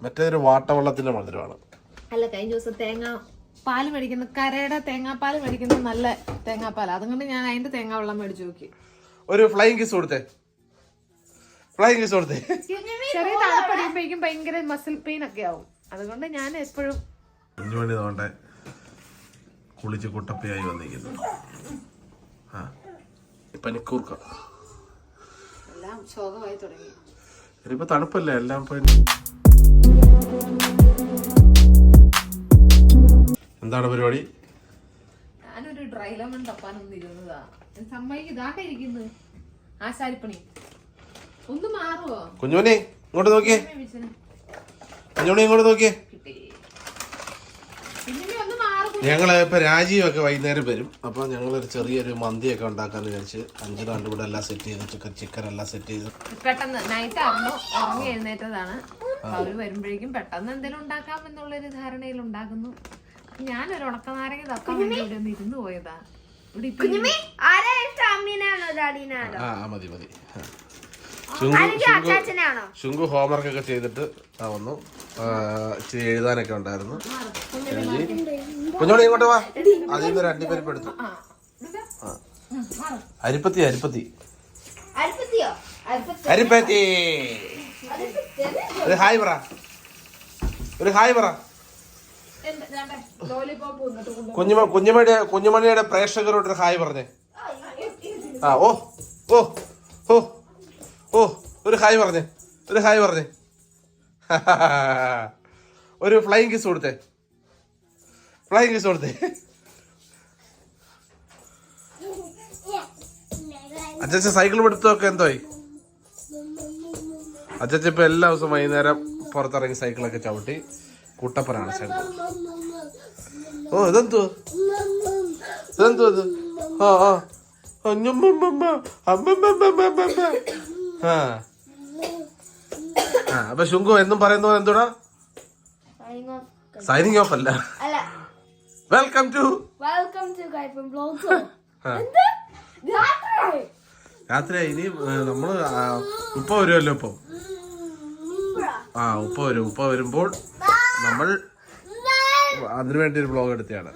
മറ്റേതൊരു വാട്ടവെള്ളത്തിന്റെ മധുരമാണ്. അല്ല, കഴിഞ്ഞ ദിവസം തേങ്ങ പാല് മേടിക്കുന്ന കരയുടെ തേങ്ങാപ്പാൽ മേടിക്കുന്നത് നല്ല തേങ്ങാപ്പാൽ. അതുകൊണ്ട് ഞാൻ അതിന്റെ തേങ്ങാ വെള്ളം മേടിച്ചു നോക്കി. ഒരു ഫ്ലൈങ് കിസ് കൊടുത്തേ. ചെറിയ തണുപ്പടിയുമ്പോഴേക്കും ഭയങ്കര മസിൽ പെയിൻ ഒക്കെ ആവും. അതുകൊണ്ട് ഞാൻ എപ്പോഴും കുഞ്ഞുമണി തോണ്ടെ കുളിച്ച് കുട്ടപ്പയായി വന്നിരിക്കുന്നു. പനിക്കൂർക്ക എല്ലാം ശോകമായി തുടങ്ങി. ഇനിയിപ്പോ തണുപ്പല്ലേ എല്ലാം. എന്താണ് പരിപാടി? ഞാനൊരു ഡ്രൈ ലെമൺ തപ്പാനൊന്നും ഇരുന്നതാ. സമ്മതിക്ക് ഇതാട്ടെ ഇരിക്കുന്നു ആശാരിപ്പണി. ഒന്ന് മാറുവോ കുഞ്ഞുമണി? ഇങ്ങോട്ട് നോക്കിയേ. കുഞ്ഞുമണി ഇങ്ങോട്ട് നോക്കിയേ. ഞങ്ങള് ഇപ്പൊ രാജീവൊക്കെ വൈകുന്നേരം വരും. അപ്പൊ ഞങ്ങളൊരു ചെറിയൊരു മന്തിയൊക്കെ ഉണ്ടാക്കാന്ന് വിചാരിച്ച് 5 നാണ്ട് കൂടെ എല്ലാം സെറ്റ് ചെയ്ത് ചിക്കൻ എല്ലാം സെറ്റ് ചെയ്ത് പെട്ടെന്ന് നൈറ്റ് ആയിരുന്നു, ഉറങ്ങി എഴുന്നേറ്റതാണ്. അവര് വരുമ്പോഴേക്കും പെട്ടെന്ന് എന്തെങ്കിലും ഉണ്ടാക്കാം എന്നുള്ളൊരു ധാരണയിൽ ഉണ്ടാക്കുന്നു. ഞാനൊരു ഉണക്കനാരങ്ങ തപ്പാൻ വേണ്ടി ഇവിടെ ഒന്ന് ഇരുന്ന് പോയതാ. ഇവിടെ മതി മതി. ശുങ്കു ഹോംവർക്ക് ഒക്കെ ചെയ്തിട്ട് വന്നു. ഇച്ചിരി എഴുതാനൊക്കെ ഉണ്ടായിരുന്നു. കുഞ്ഞോളി ഇങ്ങോട്ട് വാ. അതിൽ നിന്ന് ഒരു അണ്ടിപ്പരിപ്പ് എടുത്തു. അരിപ്പത്തി അരിപ്പത്തി അരിപ്പത്തി. ഒരു ഹായ് പറ, ഒരു ഹായ് പറ. കുഞ്ഞുമണിയുടെ പ്രേക്ഷകരോട് ഒരു ഹായ് പറഞ്ഞേ. ഓ ഓ ഓ ഓ ഒരു ഹായ് പറഞ്ഞേ, ഒരു ഹായ് പറഞ്ഞേ. ഒരു ഫ്ലൈങ് കിസ് കൊടുത്തേ, ഫ്ലൈങ് കിസ് കൊടുത്തേ. അച്ഛൻ സൈക്കിൾ പഠിത്തമൊക്കെ എന്തോയി? അച്ഛൻ ഇപ്പൊ എല്ലാ ദിവസവും വൈകുന്നേരം പുറത്തിറങ്ങി സൈക്കിളൊക്കെ ചവിട്ടി കുട്ടപ്പനാണ് സൈക്കിൾ. ഓ ഇതെന്തോ ഇതെന്തോ ഇത്? ആ ആ അപ്പൊ ശുങ്കു എന്നും പറയുന്ന എന്തോടാ? സൈനിങ് ഓഫ് അല്ല, വെൽക്കം ടു രാത്രി. ഇനി നമ്മള് ഉപ്പ വരുമല്ലോ ഇപ്പം. ഉപ്പ വരും. ഉപ്പ വരുമ്പോൾ നമ്മൾ അതിനു വേണ്ടി ഒരു വ്ലോഗ് എടുത്തതാണ്.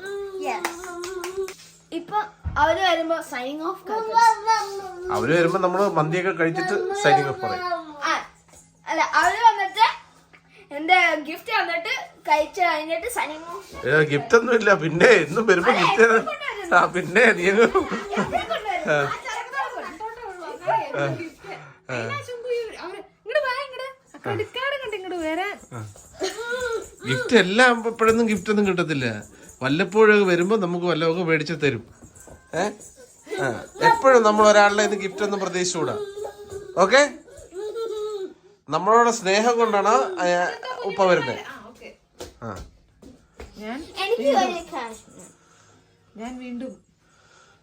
അവര് വരുമ്പോ നമ്മള് മന്തിയൊക്കെ കഴിച്ചിട്ട് സൈനിങ് ഓഫ് പറയും. അല്ല, അവര് വന്നിട്ട് എന്റെ ഗിഫ്റ്റ് വന്നിട്ട് കഴിച്ചു കഴിഞ്ഞിട്ട് സൈനിങ് ഓഫ്. ഗിഫ്റ്റ് ഒന്നും ഇല്ല. പിന്നെ എന്നും വരുമ്പോ ഗിഫ്റ്റ്. പിന്നെ നീ ഗിഫ്റ്റ് എല്ലാം ഇപ്പോഴൊന്നും ഗിഫ്റ്റ് ഒന്നും കിട്ടത്തില്ല. വല്ലപ്പോഴൊക്കെ വരുമ്പോ നമുക്ക് വല്ലതൊക്കെ മേടിച്ചു തരും. എപ്പോഴും നമ്മൾ ഒരാളുടെ ഇത് ഗിഫ്റ്റ് ഒന്നും പ്രതീക്ഷിച്ചുകൂടാ. ഓക്കെ, നമ്മളോട് സ്നേഹം കൊണ്ടാണ് ഉപ്പ വരുന്നത്. ഞാൻ വീണ്ടും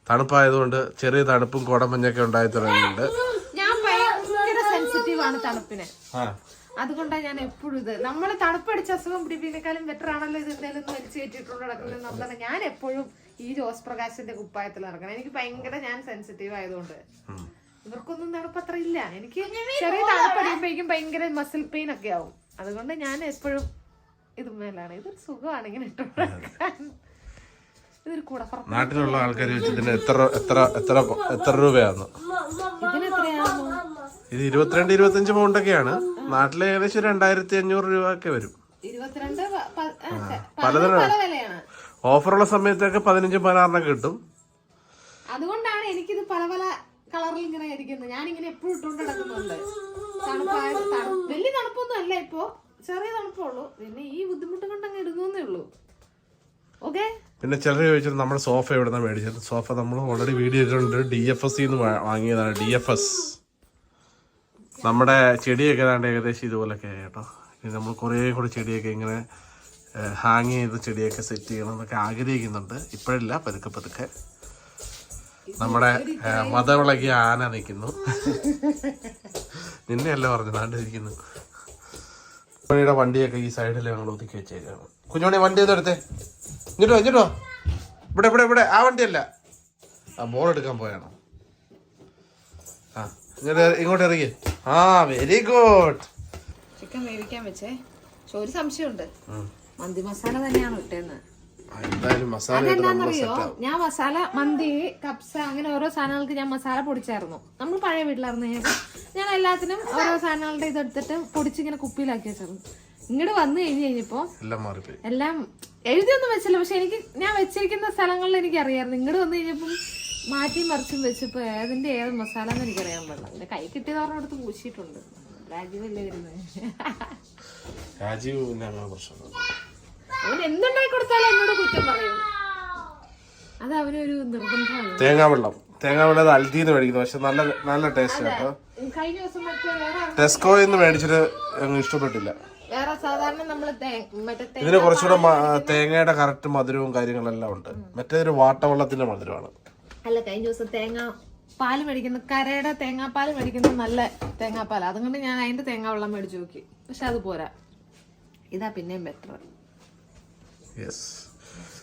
തണുപ്പായതുകൊണ്ട് ചെറിയ തണുപ്പും കോടമഞ്ഞൊക്കെ ഉണ്ടായി തുടങ്ങിയിട്ടുണ്ട്. ഞാൻ ഭയങ്കര സെൻസിറ്റീവ് ആണ് തണുപ്പിന്. അതുകൊണ്ടാണ് ഞാൻ എപ്പോഴും ഇത് നമ്മള് തണുപ്പടിച്ച അസുഖം പിടിപ്പിനേക്കാളും ബെറ്റർ ആണല്ലോ ഇത് എന്തെങ്കിലും വലിച്ചു കയറ്റിട്ടുണ്ട് നടക്കുന്നത്. ഞാൻ എപ്പോഴും ഈ ജോസ് പ്രകാശിന്റെ കുപ്പായത്തിൽ നടക്കണം. എനിക്ക് ഭയങ്കര ഞാൻ സെൻസിറ്റീവ് ആയതുകൊണ്ട്. ഇവർക്കൊന്നും തണുപ്പ് അത്ര ഇല്ല. എനിക്ക് ചെറിയ തണുപ്പടിയുമ്പോഴേക്കും ഭയങ്കര മസിൽ പെയിൻ ഒക്കെ ആവും. അതുകൊണ്ട് ഞാൻ എപ്പോഴും ഇതുമേലാണ്. ഇതൊരു സുഖമാണ് ഇങ്ങനെ ഇട്ടുകൊടുക്കാൻ. ഇതൊരു കൂടെ നാട്ടിലുള്ള ആൾക്കാർ വെച്ചതിന് എത്ര രൂപയാന്ന്? ഇതിന് എത്രയാണോ? ഇത് 22-25 പൗണ്ടൊക്കെയാണ്. നാട്ടിലെ ഏകദേശം 2500 രൂപ ഒക്കെ വരും. 22 പലതരം ഓഫറുള്ള സമയത്തൊക്കെ 15-16 കിട്ടും. അതുകൊണ്ടാണ് എനിക്കിത് പല പല കളറിൽ ഇങ്ങനെ ഇരിക്കുന്നത്. ഞാനിങ്ങനെ എപ്പോഴും ഇട്ടുകൊണ്ട് നടക്കുന്നുണ്ട്. വലിയ തണുപ്പൊന്നും അല്ല, ഇപ്പൊ ചെറിയ തണുപ്പുള്ളൂ. പിന്നെ ഈ ബുദ്ധിമുട്ട് കൊണ്ട് അങ്ങ് ഇടുന്നേ ഉള്ളൂ. ഓക്കെ. പിന്നെ ചിലർ ചോദിച്ചത് നമ്മുടെ സോഫ എവിടെന്നാണ് മേടിച്ചത്. സോഫ നമ്മൾ ഓൾറെഡി വീഡിയോ ഇട്ടിട്ടുണ്ട്. DFS വാങ്ങിയതാണ്. DFS നമ്മുടെ ചെടിയൊക്കെ ഏതാണ്ട് ഏകദേശം ഇതുപോലൊക്കെ കേട്ടോ. ഇനി നമ്മൾ കുറേ കൂടെ ചെടിയൊക്കെ ഇങ്ങനെ ഹാങ് ചെയ്ത് ചെടിയൊക്കെ സെറ്റ് ചെയ്യണം എന്നൊക്കെ ആഗ്രഹിക്കുന്നുണ്ട്. ഇപ്പോഴില്ല, പതുക്കെ പതുക്കെ. നമ്മുടെ മതവിളകിയ ആന നിൽക്കുന്നു. നിന്നെയല്ല പറഞ്ഞു, നാണ്ടിരിക്കുന്നു. കുഞ്ഞുമണിയുടെ വണ്ടിയൊക്കെ ഈ സൈഡിൽ ഞങ്ങൾ ഒതുക്കി വെച്ചേക്കാണ്. കുഞ്ഞുമണി വണ്ടി ഒന്നും എടുത്തേ. ഇങ്ങോട്ടോ ഇങ്ങോട്ടോ. ഇവിടെ ഇവിടെ ഇവിടെ. ആ വണ്ടിയല്ല, ബോൾ എടുക്കാൻ പോയാണ്. ഇങ്ങോട്ട് ഇറങ്ങി. Very good. ചിക്കൻ വേവിക്കാൻ വെച്ചേ. പക്ഷെ ഒരു സംശയമുണ്ട്, മന്തി മസാല തന്നെയാണ് ഇട്ടേന്ന്. എന്തായാലും മസാല അതെന്താന്നറിയോ, ഞാൻ മസാല മന്തി കപ്സ അങ്ങനെ ഓരോ സാധനങ്ങൾക്ക് ഞാൻ മസാല പൊടിച്ചായിരുന്നു. നമ്മൾ പഴയ വീട്ടിലായിരുന്നു ഞാൻ എല്ലാത്തിനും ഓരോ സാധനങ്ങളുടെ ഇതെടുത്തിട്ട് പൊടിച്ചിങ്ങനെ കുപ്പിയിലാക്കി വെച്ചായിരുന്നു. ഇങ്ങോട്ട് വന്നു കഴിഞ്ഞപ്പോ എല്ലാം എഴുതിയൊന്നും വെച്ചില്ല. പക്ഷെ ഞാൻ വെച്ചിരിക്കുന്ന സ്ഥലങ്ങളിൽ എനിക്ക് അറിയാമായിരുന്നു. ഇങ്ങോട്ട് വന്നു കഴിഞ്ഞപ്പം മാറ്റി മറിച്ചും വെച്ചപ്പോ ഏതിന്റെ ഏത് മസാല എന്ന് എനിക്കറിയാൻ പാടില്ല. എന്റെ കൈ കിട്ടിയത് പറഞ്ഞ അടുത്ത് പൂശിയിട്ടുണ്ട്. രാജീവ് അല്ലേ വരുന്നത്. അവൻ എന്തുണ്ടാക്കി കൊടുത്താലും എന്നോട് കുറ്റം പറയും. അത് അവനൊരു നിർബന്ധമാണ്. തേങ്ങാവെള്ളം അൽദീന്ന് മേടിക്കുന്നു, പക്ഷെ നല്ല ടേസ്റ്റ് കേട്ടോ. കഴിഞ്ഞ ദിവസം മറ്റേ ടെസ്കോയിൽ നിന്ന് മേടിച്ചിട്ട് ഇഷ്ടപ്പെട്ടില്ല. വേറെ സാധാരണ നമ്മള് ഇതിന് കുറച്ചുകൂടെ തേങ്ങയുടെ കറക്റ്റ് മധുരവും കാര്യങ്ങളെല്ലാം ഉണ്ട്. മറ്റേതൊരു വാട്ടവെള്ളത്തിന്റെ മധുരമാണ്. അല്ല, കഴിഞ്ഞ ദിവസം പാല് മേടിക്കുന്ന കരയുടെ തേങ്ങാപ്പാല് മേടിക്കുന്ന നല്ല തേങ്ങാപ്പാൽ. അതുകൊണ്ട് ഞാൻ അതിന്റെ തേങ്ങാവെള്ളം മേടിച്ചു നോക്കി. പക്ഷെ അത് പോരാ, ഇതാ പിന്നെയും ബെറ്റർ.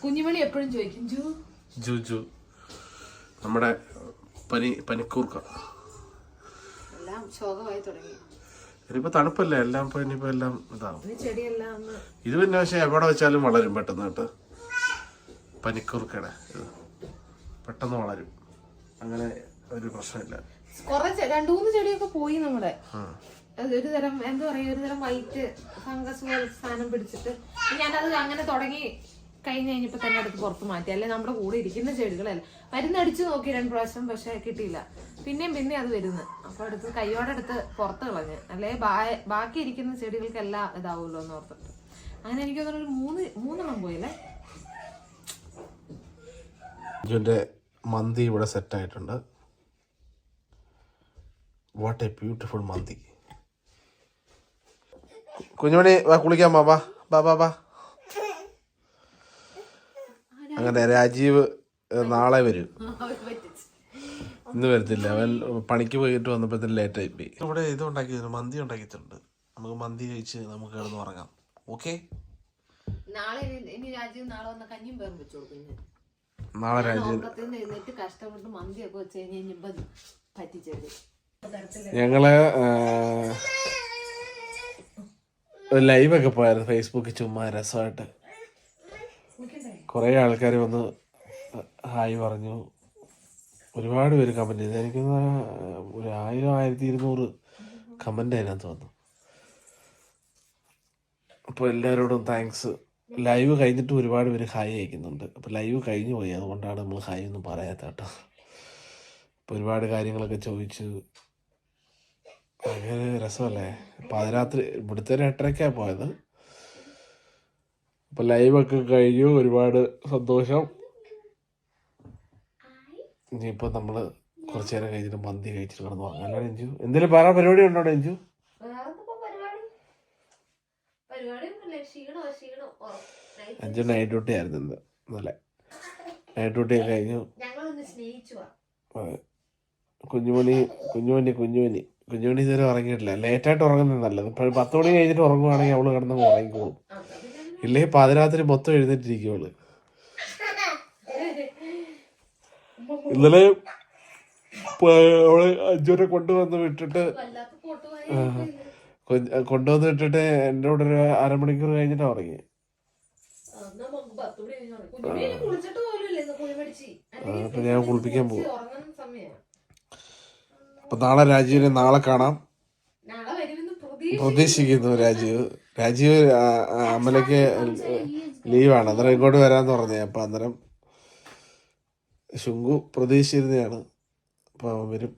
കുഞ്ഞുമണി എപ്പോഴും ചോദിക്കും ജൂജു നമ്മുടെ പനിക്കൂർക്ക എല്ലാം ശോകമായി തുടങ്ങി. ഇനിയിപ്പോ തണുപ്പല്ലേ, എല്ലാം ഇനിയിപ്പോ എല്ലാം ഇതാവും. ചെടിയെല്ലാം ഇത് പിന്നെ പക്ഷെ എവിടെ വെച്ചാലും വളരും പെട്ടെന്ന് കേട്ടോ. പനിക്കൂർക്കയുടെ ഇത് പെട്ടെന്ന് വളരും, അങ്ങനെ ഒരു പ്രശ്നമില്ല. കൊറേ 2-3 ചെടിയൊക്കെ പോയി നമ്മുടെ. ഒരു തരം എന്താ പറയാ, ഒരു തരം വൈറ്റ് ഫംഗസ് പോലെ സാധനം പിടിച്ചിട്ട് ഞാനത് അങ്ങനെ തുടങ്ങി കഴിഞ്ഞപ്പോ തന്നെ അടുത്ത് പുറത്ത് മാറ്റി. അല്ലെ നമ്മുടെ കൂടെ ഇരിക്കുന്ന ചെടികളല്ല, മരുന്നടിച്ചു നോക്കി 2 പ്രാവശ്യം, പക്ഷെ കിട്ടിയില്ല. പിന്നെയും അത് വരുന്നു. അപ്പൊ അടുത്ത് കൈയോടെ അടുത്ത് പുറത്ത് കളഞ്ഞ്, അല്ലെ ബാക്കി ഇരിക്കുന്ന ചെടികൾക്കെല്ലാം ഇതാവുമല്ലോ എന്ന് ഓർത്തിട്ട് അങ്ങനെ എനിക്ക് തോന്നുന്നു 3 പോയല്ലേ. ഇതിന്റെ മന്തി ഇവിടെ സെറ്റ് ആയിട്ടുണ്ട്. വാട്ട് എ ബ്യൂട്ടിഫുൾ മന്തി. കുഞ്ഞുമണി വാ കുളിക്കാൻ ബാ. അങ്ങനെ രാജീവ് നാളെ വരും, ഇന്ന് വരത്തില്ല. അവൻ പണിക്ക് പോയിട്ട് വന്നപ്പോഴത്തേന് ലേറ്റ് ആയിപ്പോയി. ഇവിടെ ഇത് ഉണ്ടാക്കിയിട്ടുണ്ട്, മന്തി ഉണ്ടാക്കിയിട്ടുണ്ട്. നമുക്ക് മന്തി കഴിച്ച് നമുക്ക് കിടന്ന് ഉറങ്ങാം. ഓക്കെ, നാളെ രാജീവ് കഷ്ടപ്പെട്ട് മന്തിയൊക്കെ വെച്ച് കഴിഞ്ഞാൽ ഞങ്ങള് ലൈവൊക്കെ പോയായിരുന്നു ഫേസ്ബുക്കിൽ, ചുമ്മാ രസമായിട്ട്. കുറേ ആൾക്കാർ വന്ന് ഹായ് പറഞ്ഞു, ഒരുപാട് പേര് കമൻറ്റ് ചെയ്തു. എനിക്ക് 1000-1200 കമൻ്റ് അതിനകത്ത് വന്നു. അപ്പോൾ എല്ലാവരോടും താങ്ക്സ്. ലൈവ് കഴിഞ്ഞിട്ട് ഒരുപാട് പേര് ഹായ് അയക്കുന്നുണ്ട്. അപ്പോൾ ലൈവ് കഴിഞ്ഞു പോയി, അതുകൊണ്ടാണ് നമ്മൾ ഹായ് ഒന്നും പറയാത്ത കേട്ടോ. അപ്പോൾ ഒരുപാട് കാര്യങ്ങളൊക്കെ ചോദിച്ചു, ഭയങ്കര രസമല്ലേ. പാതിരാത്രി ഇവിടുത്തെ 8:30 പോയത്. അപ്പോൾ ലൈവൊക്കെ കഴിഞ്ഞു, ഒരുപാട് സന്തോഷം. ഇനിയിപ്പോൾ നമ്മൾ കുറച്ച് നേരം കഴിഞ്ഞിട്ട് മന്തി കഴിച്ചിട്ട് കിടന്നു പറഞ്ഞു. അല്ല രഞ്ജു, എന്തെങ്കിലും വേറെ പരിപാടി ഉണ്ടോ രഞ്ജു? അഞ്ചു നൈറ്റ് ഡ്യൂട്ടി ആയിരുന്നു ഇന്ന്. ഇന്നലെ നൈറ്റ് ഡ്യൂട്ടി ഒക്കെ കഴിഞ്ഞു. അതെ, കുഞ്ഞുമണി ഇതുവരെ ഉറങ്ങിയിട്ടില്ല. ലേറ്റായിട്ട് ഉറങ്ങുന്നത് നല്ലത്. ഇപ്പോൾ 10 മണി കഴിഞ്ഞിട്ട് ഉറങ്ങുവാണെങ്കിൽ അവള് കിടന്ന് ഉറങ്ങിക്കോളും. ഇല്ലേ പാതിരാത്രി മൊത്തം എഴുന്നേറ്റിരിക്കും അവള്. ഇന്നലെ അവള് 5 കൊണ്ടുവന്ന് വിട്ടിട്ട് എൻ്റെ കൂടെ ഒരു 1/2 മണിക്കൂർ കഴിഞ്ഞിട്ടാ ഉറങ്ങി. അപ്പൊ ഞാൻ കുളിപ്പിക്കാൻ പോകും. അപ്പൊ നാളെ രാജീവിനെ കാണാം പ്രതീക്ഷിക്കുന്നു. രാജീവ് അമ്മലയ്ക്ക് ലീവാണ്, അന്നേരം ഇങ്ങോട്ട് വരാന്ന് പറഞ്ഞേ. അപ്പൊ അന്നേരം ശുങ്കു പ്രതീക്ഷിച്ചിരുന്നതാണ്. അപ്പൊ അവൻ വരും.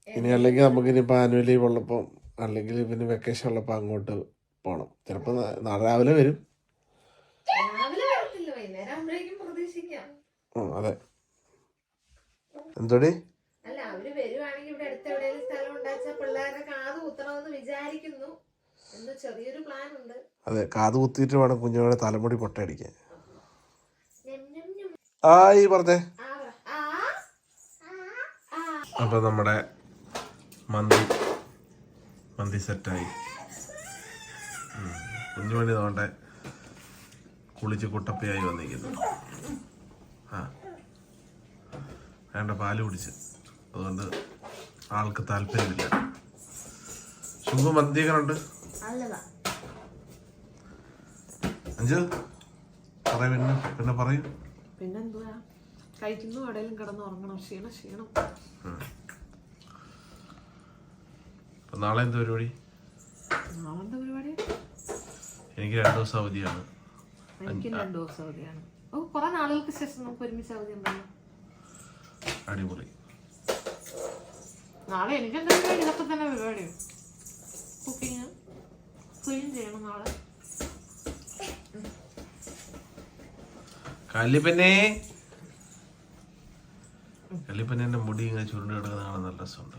ഇനി അല്ലെങ്കിൽ നമുക്കിനിപ്പോൾ ആനുവൽ ലീവ് ഉള്ളപ്പോൾ, അല്ലെങ്കിൽ പിന്നെ വെക്കേഷൻ ഉള്ളപ്പോൾ അങ്ങോട്ട് പോകണം. ചിലപ്പോൾ നാളെ രാവിലെ വരും. അതെ, എന്തോടി അതെ, കാത് കുത്തിയിട്ട് വേണം കുഞ്ഞുങ്ങളുടെ തലമുടി പൊട്ടയടിക്കാൻ. ആയി പറഞ്ഞേ. അപ്പൊ നമ്മുടെ മന്തി സെറ്റായി. കുഞ്ഞുമണി തോണ്ടെ കുളിച്ച് കുട്ടപ്പയായി വന്നിരിക്കുന്നു. വേണ്ട പാല് കുടിച്ച്, അതുകൊണ്ട് ആൾക്ക് താല്പര്യമില്ല. ശുഭ മന്തി എങ്ങനെ ഉണ്ട്? അഞ്ച് പറയ പിന്നെ പറയൂ. പിന്നെന്തുവാ, കഴിക്കുന്നു എവിടെയെങ്കിലും കിടന്ന് ഉറങ്ങണം. ക്ഷീണം. നാളെ എന്ത് പരിപാടി? നാളെന്താ പരിപാടി? എനിക്ക് 2 ദിവസം അവധിയാണ്. എനിക്കും 2 ദിവസം അവധിയാണ്. ഓ, കുറെ നാളുകൾക്ക് ശേഷം നമുക്ക് ഒരുമിച്ച് അവധി ഉണ്ടല്ലോ. അടിപൊളി. നാളെ എനിക്കെന്താ പരിപാടി? ഇതൊക്കെ തന്നെ പരിപാടി. കുക്കിങ്, ക്ലീൻ ചെയ്യണം നാളെ. കല്ലിപ്പന്നെ മുടി ഇങ്ങനെ ചുരുണ്ട് കിടക്കുന്ന കാണാൻ നല്ല രസമുണ്ട്.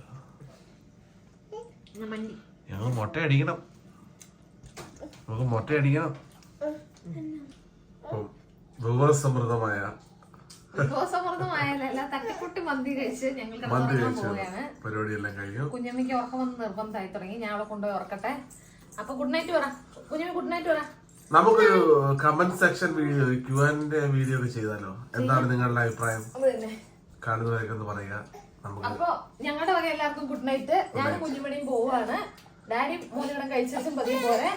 ഞങ്ങൾ മുട്ടയടിക്കണം. നമുക്ക് മുട്ടയടിക്കണം. വിഭവസമൃദ്ധമായ തട്ടിക്കുട്ടി മന്തി കഴിച്ച് ഞങ്ങൾ പോവുകയാണ്. പരിപാടിയെല്ലാം കഴിഞ്ഞു. കുഞ്ഞമ്മയ്ക്ക് ഉറക്കം വന്ന് നിർബന്ധമായി തുടങ്ങി. ഞാൻ അവളെ കൊണ്ടുപോയി ഉറക്കട്ടെ. അപ്പൊ ഗുഡ് നൈറ്റ് പറ കുഞ്ഞമ്മ. ഗുഡ് നൈറ്റ് പറ. നമുക്കൊരു comment section video, Q&A video ഒക്കെ ചെയ്താലോ? എന്താണ് നിങ്ങളുടെ അഭിപ്രായം? കാണുന്നവരൊക്കെ ഒന്ന് പറയുക. അപ്പൊ ഞങ്ങളുടെ വക എല്ലാവർക്കും ഗുഡ് നൈറ്റ്. ഞാൻ കുഞ്ഞുമണിയും പോവാണ്. ഡാഡി മൂന്നിടം കഴിച്ചും പതിവ് പോലെ.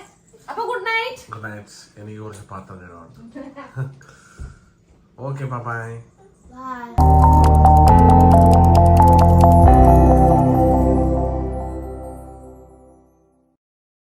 അപ്പൊ ഗുഡ് നൈറ്റ്. Good night. എനിക്ക് കുറച്ച് പാത്രം കഴുകാനുണ്ട്. Okay, by. ബൈ.